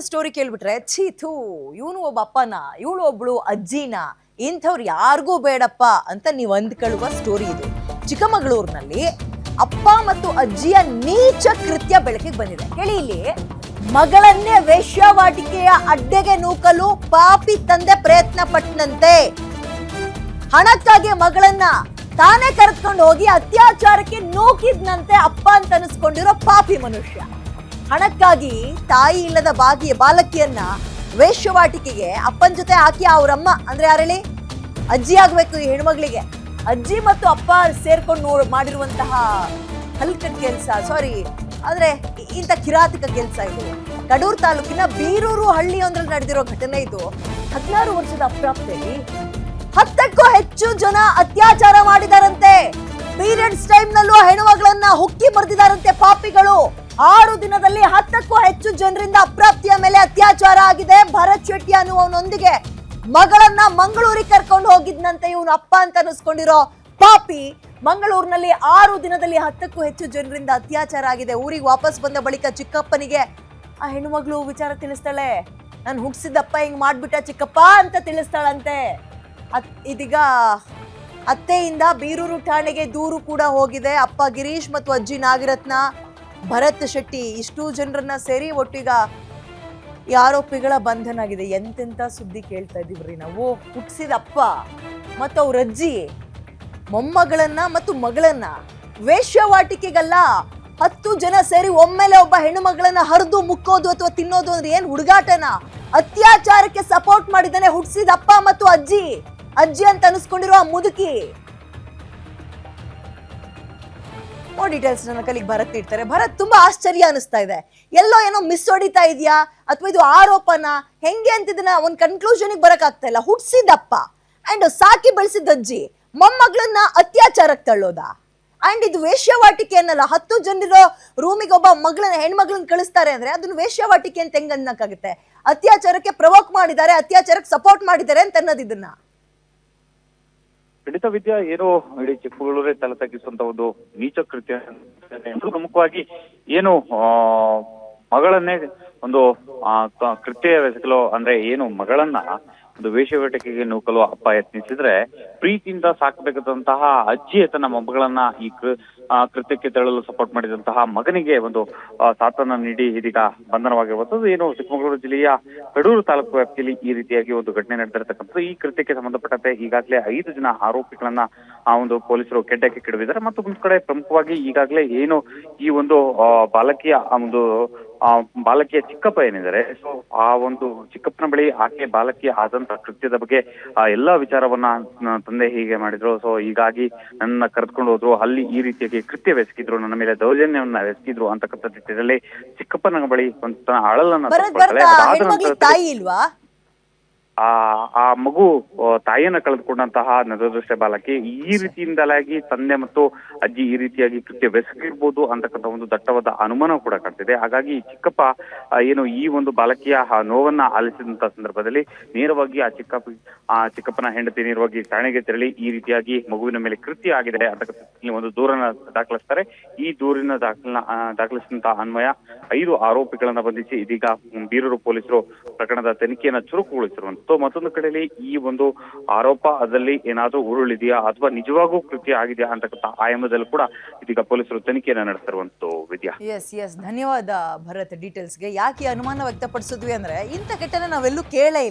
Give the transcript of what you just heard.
Story ಕೇಳ್ಬಿಟ್ರೆ ಛೀ ಥೂ ಇವನು ಒಬ್ಬ ಅಪ್ಪನ ಇವಳು ಒಬ್ಳು ಅಜ್ಜಿನ ಇಂಥವ್ರು ಯಾರಿಗೂ ಬೇಡಪ್ಪ ಅಂತ ನೀವು ಅಂದ್ಕೊಳ್ಳುವ ಸ್ಟೋರಿ ಇದು. ಚಿಕ್ಕಮಗಳೂರಿನಲ್ಲಿ ಅಪ್ಪ ಮತ್ತು ಅಜ್ಜಿಯ ನೀಚ ಕೃತ್ಯ ಬೆಳಕಿಗೆ ಬಂದಿದೆ. ಕೇಳಿ ಇಲ್ಲಿ, ಮಗಳನ್ನೇ ವೇಶ್ಯಾವಾಟಿಕೆಯ ಅಡ್ಡೆಗೆ ನೂಕಲು ಪಾಪಿ ತಂದೆ ಪ್ರಯತ್ನ ಪಟ್ಟನಂತೆ. ಹಣಕ್ಕಾಗಿ ಮಗಳನ್ನ ತಾನೇ ಕರೆದುಕೊಂಡು ಹೋಗಿ ಅತ್ಯಾಚಾರಕ್ಕೆ ನೂಕಿದ್ನಂತೆ ಅಪ್ಪ ಅಂತ ಅನಿಸ್ಕೊಂಡಿರೋ ಪಾಪಿ ಮನುಷ್ಯ. ಹಣಕ್ಕಾಗಿ ತಾಯಿ ಇಲ್ಲದ ಬಾಲಕಿಯನ್ನ ವೇಶ್ಯವಾಟಿಕೆಗೆ ಅಪ್ಪನ ಜೊತೆ ಹಾಕಿ ಅವರಮ್ಮ ಅಂದ್ರೆ ಯಾರೇಳಿ ಅಜ್ಜಿ ಆಗ್ಬೇಕು ಈ ಹೆಣ್ಮಗಳಿಗೆ. ಅಜ್ಜಿ ಮತ್ತು ಅಪ್ಪ ಸೇರ್ಕೊಂಡು ಮಾಡಿರುವಂತಹ ಹಲ್ಕಟ್ ಕೆಲಸ, ಆದ್ರೆ ಇಂಥ ಕಿರಾತಕ ಕೆಲಸ ಇದು. ಕಡೂರು ತಾಲೂಕಿನ ಬೀರೂರು ಹಳ್ಳಿಯೊಂದ್ರಲ್ಲಿ ನಡೆದಿರೋ ಘಟನೆ ಇದು. 16 ವರ್ಷದ ಅಪ್ರಾಪ್ತೆಯಲ್ಲಿ 10ಕ್ಕೂ ಹೆಚ್ಚು ಜನ ಅತ್ಯಾಚಾರ ಮಾಡಿದಾರಂತೆ. ಪೀರಿಯಡ್ಸ್ ಟೈಮ್ ನಲ್ಲೂ ಹೆಣ್ಣುಮಗಳನ್ನ ಹುಕ್ಕಿ ಮರ್ದಿದಾರಂತೆ ಪಾಪಿಗಳು. 6 ದಿನದಲ್ಲಿ 10ಕ್ಕೂ ಹೆಚ್ಚು ಜನರಿಂದ ಅಪ್ರಾಪ್ತಿಯ ಮೇಲೆ ಅತ್ಯಾಚಾರ ಆಗಿದೆ. ಭರತ್ ಶೆಟ್ಟಿ ಅನ್ನುವನೊಂದಿಗೆ ಮಗಳನ್ನ ಮಂಗಳೂರಿಗೆ ಕರ್ಕೊಂಡು ಹೋಗಿದ್ನಂತೆ ಇವನು ಅಪ್ಪ ಅಂತ ಅನಿಸ್ಕೊಂಡಿರೋ ಪಾಪಿ. ಮಂಗಳೂರಿನಲ್ಲಿ 6 ದಿನದಲ್ಲಿ 10ಕ್ಕೂ ಹೆಚ್ಚು ಜನರಿಂದ ಅತ್ಯಾಚಾರ ಆಗಿದೆ. ಊರಿಗೆ ವಾಪಸ್ ಬಂದ ಬಳಿಕ ಚಿಕ್ಕಪ್ಪನಿಗೆ ಆ ಹೆಣ್ಣುಮಗಳು ವಿಚಾರ ತಿಳಿಸ್ತಾಳೆ. ನಾನು ಹುಟ್ಟಿಸಿದಪ್ಪ ಹಿಂಗ್ ಮಾಡ್ಬಿಟ್ಟ ಚಿಕ್ಕಪ್ಪ ಅಂತ ತಿಳಿಸ್ತಾಳಂತೆ. ಇದೀಗ ಅತ್ತೆಯಿಂದ ಬೀರೂರು ಠಾಣೆಗೆ ದೂರು ಕೂಡ ಹೋಗಿದೆ. ಅಪ್ಪ ಗಿರೀಶ್ ಮತ್ತು ಅಜ್ಜಿ ನಾಗರತ್ನ, ಭರತ್ ಶೆಟ್ಟಿ ಇಷ್ಟು ಜನರನ್ನ ಸೇರಿ ಒಟ್ಟಿಗ ಈ ಆರೋಪಿಗಳ ಬಂಧನ ಆಗಿದೆ. ಎಂತೆಂತ ಸುದ್ದಿ ಕೇಳ್ತಾ ಇದೀವ್ರಿ ನಾವು. ಹುಟ್ಟಿಸಿದ ಅಪ್ಪ ಮತ್ತು ಅವ್ರ ಅಜ್ಜಿ ಮೊಮ್ಮಗಳನ್ನ ಮತ್ತು ಮಗಳನ್ನ ವೇಶ್ಯವಾಟಿಕೆಗಲ್ಲ 10 ಜನ ಸೇರಿ ಒಮ್ಮೆಲೆ ಒಬ್ಬ ಹೆಣ್ಣು ಮಗಳನ್ನ ಹರಿದು ಮುಕ್ಕೋದು ಅಥವಾ ತಿನ್ನೋದು ಅಂದ್ರೆ ಏನ್ ಹುಡುಗಾಟನ? ಅತ್ಯಾಚಾರಕ್ಕೆ ಸಪೋರ್ಟ್ ಮಾಡಿದ್ದಾನೆ ಹುಟ್ಟಿಸಿದ ಅಪ್ಪ ಮತ್ತು ಅಜ್ಜಿ ಅಂತ ಅನಿಸ್ಕೊಂಡಿರೋ ಆ ಮುದುಕಿ. ಡೀಟೇಲ್ಸ್ ನನ್ನ ಕಲಿಗೆ ಭರತ್ ಇಡ್ತಾರೆ. ಭರತ್, ತುಂಬಾ ಆಶ್ಚರ್ಯ ಅನಿಸ್ತಾ ಇದೆ. ಎಲ್ಲೋ ಏನೋ ಮಿಸ್ ಹೊಡಿತಾ ಇದೆಯಾ ಅಥವಾ ಇದು ಆರೋಪನ ಹೆಂಗೆ ಅಂತಿದ್ದನ್ನ ಒಂದ್ ಕನ್ಕ್ಲೂಷನ್ ಬರಕ್ ಆಗ್ತಾ ಇಲ್ಲ. ಹುಟ್ಟಿಸಿದಪ್ಪ ಅಂಡ್ ಸಾಕಿ ಬೆಳೆಸಿದ ಅಜ್ಜಿ ಮೊಮ್ಮಗಳನ್ನ ಅತ್ಯಾಚಾರಕ್ಕೆ ತಳ್ಳೋದ? ಅಂಡ್ ಇದು ವೇಶ್ಯವಾಟಿಕೆ ಅನ್ನಲ್ಲ. 10 ಜನರಿರೋ ರೂಮಿಗೆ ಒಬ್ಬ ಹೆಣ್ಮಗಳನ್ನ ಕಳಿಸ್ತಾರೆ ಅಂದ್ರೆ ಅದನ್ನ ವೇಶ್ಯವಾಟಿಕೆ ಅಂತ ಹೆಂಗ್ ಅನ್ನಕ್ಕಾಗುತ್ತೆ? ಅತ್ಯಾಚಾರಕ್ಕೆ ಪ್ರವೋಕ್ ಮಾಡಿದ್ದಾರೆ, ಅತ್ಯಾಚಾರಕ್ಕೆ ಸಪೋರ್ಟ್ ಮಾಡಿದ್ದಾರೆ ಅಂತ ಅನ್ನೋದು ಇದನ್ನ. ಖಂಡಿತ ವಿದ್ಯಾ, ಏನು ಇಡೀ ಚಿಕ್ಕಮಗಳೂರೇ ತಲೆ ತಗ್ಗಿಸುವಂತ ಒಂದು ನೀಚ ಕೃತ್ಯ. ಪ್ರಮುಖವಾಗಿ ಏನು ಮಗಳನ್ನೇ ಒಂದು ಕೃತ್ಯ ಎಸಗಲು ಅಂದ್ರೆ ಏನು ಮಗಳನ್ನ ಒಂದು ವೇಶ್ಯವಾಟಿಕೆಗೆ ನೂಕಲು ಅಪ್ಪ ಯತ್ನಿಸಿದ್ರೆ, ಪ್ರೀತಿಯಿಂದ ಸಾಕಬೇಕಾದಂತಹ ಅಜ್ಜಿ ತನ್ನ ಮೊಮ್ಮಗಳನ್ನ ಈ ಕೃತ್ಯಕ್ಕೆ ತೆರಳಲು ಸಪೋರ್ಟ್ ಮಾಡಿದಂತಹ ಮಗನಿಗೆ ಒಂದು ಸಾಥನ್ನ ನೀಡಿ ಇದೀಗ ಬಂಧನವಾಗಿರುವಂತದ್ದು. ಏನು ಚಿಕ್ಕಮಗಳೂರು ಜಿಲ್ಲೆಯ ಕಡೂರು ತಾಲೂಕು ವ್ಯಾಪ್ತಿಯಲ್ಲಿ ಈ ರೀತಿಯಾಗಿ ಒಂದು ಘಟನೆ ನಡೆದಿರತಕ್ಕಂಥದ್ದು. ಈ ಕೃತ್ಯಕ್ಕೆ ಸಂಬಂಧಪಟ್ಟಂತೆ ಈಗಾಗಲೇ 5 ಜನ ಆರೋಪಿಗಳನ್ನ ಒಂದು ಪೊಲೀಸರು ಕೆಡ್ಡಕ್ಕೆ ಕೆಡವಿದ್ದಾರೆ. ಮತ್ತು ಒಂದು ಕಡೆ ಪ್ರಮುಖವಾಗಿ ಈಗಾಗಲೇ ಏನು ಈ ಒಂದು ಬಾಲಕಿಯ ಚಿಕ್ಕಪ್ಪ ಏನಿದ್ದಾರೆ, ಸೊ ಆ ಒಂದು ಚಿಕ್ಕಪ್ಪನ ಬಳಿ ಆಕೆ ಬಾಲಕಿ ಆದಂತ ಕೃತ್ಯದ ಬಗ್ಗೆ ಎಲ್ಲಾ ವಿಚಾರವನ್ನ ತಂದೆ ಹೀಗೆ ಮಾಡಿದ್ರು, ಸೊ ಹೀಗಾಗಿ ನನ್ನ ಕರೆದುಕೊಂಡು ಹೋದ್ರು, ಅಲ್ಲಿ ಈ ರೀತಿಯಾಗಿ ಕೃತ್ಯವೆಸಗಿದ್ರು, ನನ್ನ ಮೇಲೆ ದೌರ್ಜನ್ಯವನ್ನ ಎಸಗಿದ್ರು ಅಂತಕ್ಕಂಥ ನಿಟ್ಟಿನಲ್ಲಿ ಚಿಕ್ಕಪ್ಪನ ಬಳಿ ಒಂದು ಅಳಲನ್ನ ತಾಯಿ ಇಲ್ವಾ? ಆ ಮಗು ತಾಯಿಯನ್ನ ಕಳೆದುಕೊಂಡಂತಹ ನರದೃಷ್ಟ ಬಾಲಕಿ ಈ ರೀತಿಯಿಂದಲಾಗಿ ತಂದೆ ಮತ್ತು ಅಜ್ಜಿ ಈ ರೀತಿಯಾಗಿ ಕೃತ್ಯವೆಸಗಿರ್ಬೋದು ಅಂತಕ್ಕಂಥ ಒಂದು ದಟ್ಟವಾದ ಅನುಮಾನ ಕೂಡ ಕಾಡ್ತಿದೆ. ಹಾಗಾಗಿ ಚಿಕ್ಕಪ್ಪ ಏನು ಈ ಒಂದು ಬಾಲಕಿಯ ನೋವನ್ನ ಆಲಿಸಿದಂತ ಸಂದರ್ಭದಲ್ಲಿ ನೇರವಾಗಿ ಆ ಚಿಕ್ಕಪ್ಪನ ಹೆಂಡತಿ ನೇರವಾಗಿ ಠಾಣೆಗೆ ತೆರಳಿ ಈ ರೀತಿಯಾಗಿ ಮಗುವಿನ ಮೇಲೆ ಕೃತ್ಯ ಆಗಿದೆ ಅಂತಕ್ಕಂಥ ಒಂದು ದೂರನ್ನ ದಾಖಲಿಸ್ತಾರೆ. ಈ ದೂರಿನ ದಾಖಲಿಸಿದಂತಹ ಅನ್ವಯ 5 ಆರೋಪಿಗಳನ್ನ ಬಂಧಿಸಿ ಇದೀಗ ಬೀರೂರು ಪೊಲೀಸರು ಪ್ರಕರಣದ ತನಿಖೆಯನ್ನ ಚುರುಕುಗೊಳಿಸಿರುವಂತ. ಮತ್ತೊಂದು ಕಡೆಯಲ್ಲಿ ಈ ಒಂದು ಆರೋಪ ಅದಲ್ಲಿ ಏನಾದ್ರೂ ಉರುಳಿದೆಯಾ ಅಥವಾ ನಿಜವಾಗೂ ಕೃತ್ಯ ಆಗಿದೆಯಾ ಅಂತಕ್ಕಂಥ ಆಯಾಮದಲ್ಲೂ ಕೂಡ ಇದೀಗ ಪೊಲೀಸರು ತನಿಖೆಯನ್ನ ನಡೆಸಿರುವಂತ ವಿದ್ಯಾ. ಎಸ್ ಧನ್ಯವಾದ ಭರತ್ ಡೀಟೇಲ್ಸ್ಗೆ. ಯಾಕೆ ಅನುಮಾನ ವ್ಯಕ್ತಪಡಿಸಿದ್ವಿ ಅಂದ್ರೆ ಇಂಥ ಘಟನೆ ನಾವೆಲ್ಲೂ ಕೇಳೇ ಇಲ್ಲ.